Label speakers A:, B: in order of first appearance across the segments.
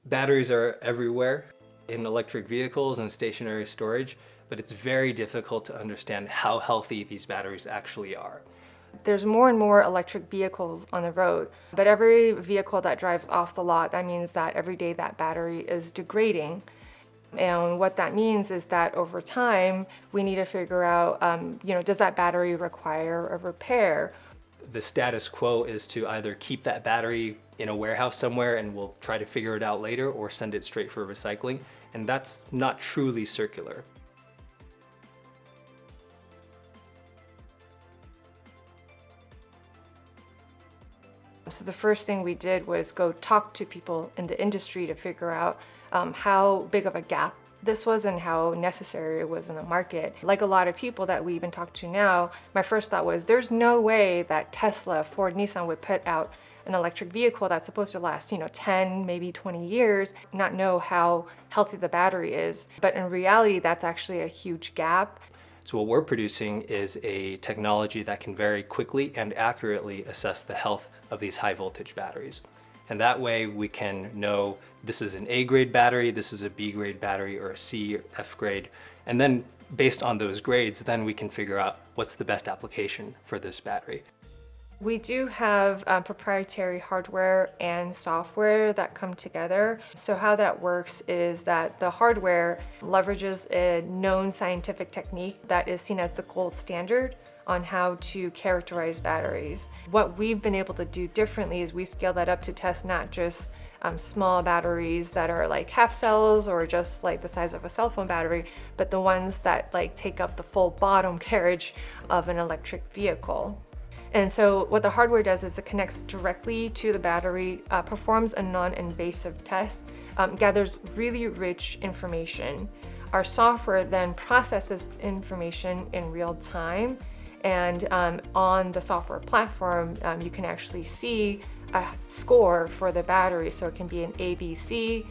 A: Batteries are everywhere in electric vehicles and stationary storage, but it's very difficult to understand how healthy these batteries actually are.
B: There's more and more electric vehicles on the road, but every vehicle that drives off the lot, that means that every day that battery is degrading. And what that means is that over time, we need to figure out, does that battery require a repair?
A: The status quo is to either keep that battery in a warehouse somewhere and we'll try to figure it out later, or send it straight for recycling. And that's not truly circular.
B: So the first thing we did was go talk to people in the industry to figure out how big of a gap this was and how necessary it was in the market. Like a lot of people that we even talk to now, my first thought was there's no way that Tesla, Ford, Nissan would put out an electric vehicle that's supposed to last, 10, maybe 20 years, not know how healthy the battery is. But in reality, that's actually a huge gap.
A: So what we're producing is a technology that can very quickly and accurately assess the health of these high voltage batteries. And that way we can know this is an A grade battery, this is a B grade battery, or a C or F grade. And then based on those grades, then we can figure out what's the best application for this battery.
B: We do have proprietary hardware and software that come together. So how that works is that the hardware leverages a known scientific technique that is seen as the gold standard on how to characterize batteries. What we've been able to do differently is we scale that up to test not just small batteries that are like half cells or just like the size of a cell phone battery, but the ones that like take up the full bottom carriage of an electric vehicle. And so what the hardware does is it connects directly to the battery, performs a non-invasive test, gathers really rich information. Our software then processes information in real time, and on the software platform, you can actually see a score for the battery. So it can be an ABC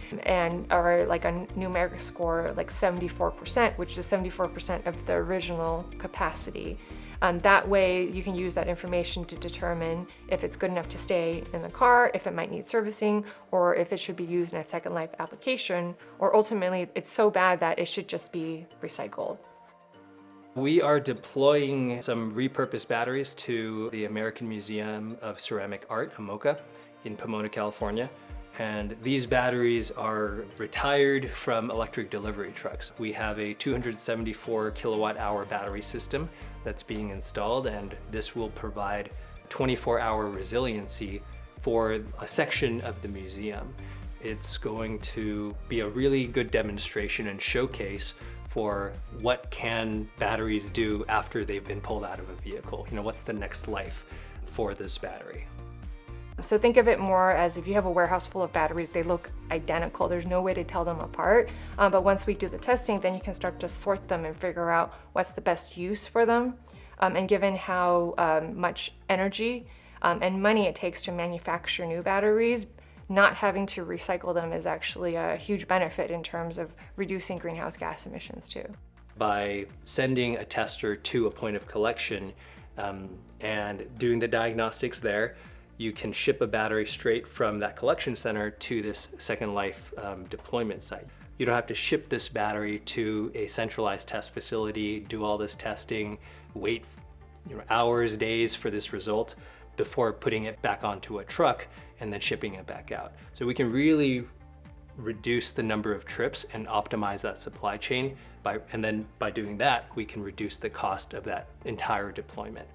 B: or like a numeric score like 74%, which is 74% of the original capacity. That way you can use that information to determine if it's good enough to stay in the car, if it might need servicing, or if it should be used in a second life application, or ultimately it's so bad that it should just be recycled.
A: We are deploying some repurposed batteries to the American Museum of Ceramic Art, AMOCA, in Pomona, California. And these batteries are retired from electric delivery trucks. We have a 274 kilowatt hour battery system that's being installed, and this will provide 24-hour resiliency for a section of the museum. It's going to be a really good demonstration and showcase for what can batteries do after they've been pulled out of a vehicle. What's the next life for this battery?
B: So think of it more as if you have a warehouse full of batteries, they look identical. There's no way to tell them apart. But once we do the testing, then you can start to sort them and figure out what's the best use for them. And given how much energy and money it takes to manufacture new batteries, not having to recycle them is actually a huge benefit in terms of reducing greenhouse gas emissions too.
A: By sending a tester to a point of collection and doing the diagnostics there, you can ship a battery straight from that collection center to this Second Life deployment site. You don't have to ship this battery to a centralized test facility, do all this testing, wait hours, days for this result before putting it back onto a truck and then shipping it back out. So we can really reduce the number of trips and optimize that supply chain, and then by doing that, we can reduce the cost of that entire deployment.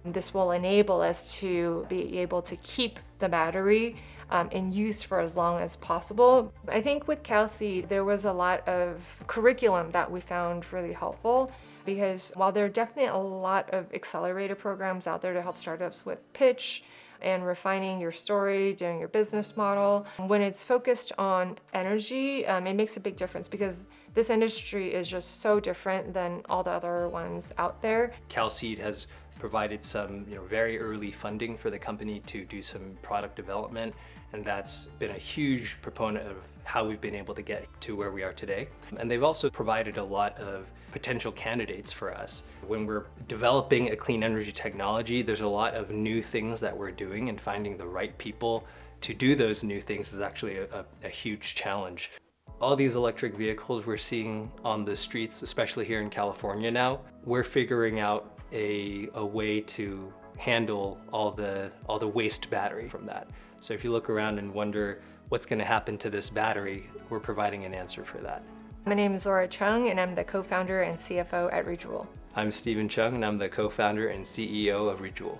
B: This will enable us to be able to keep the battery in use for as long as possible. I think with CalSEED, there was a lot of curriculum that we found really helpful, because while there are definitely a lot of accelerator programs out there to help startups with pitch and refining your story, doing your business model, when it's focused on energy, it makes a big difference, because this industry is just so different than all the other ones out there.
A: CalSEED has provided some very early funding for the company to do some product development, and that's been a huge proponent of how we've been able to get to where we are today. And they've also provided a lot of potential candidates for us. When we're developing a clean energy technology, there's a lot of new things that we're doing, and finding the right people to do those new things is actually a huge challenge. All these electric vehicles we're seeing on the streets, especially here in California now, we're figuring out a way to handle all the waste battery from that. So if you look around and wonder what's going to happen to this battery, we're providing an answer for that.
B: My name is Zora Chung, and I'm the co-founder and CFO at Rejoule.
A: I'm Steven Chung, and I'm the co-founder and CEO of Rejoule.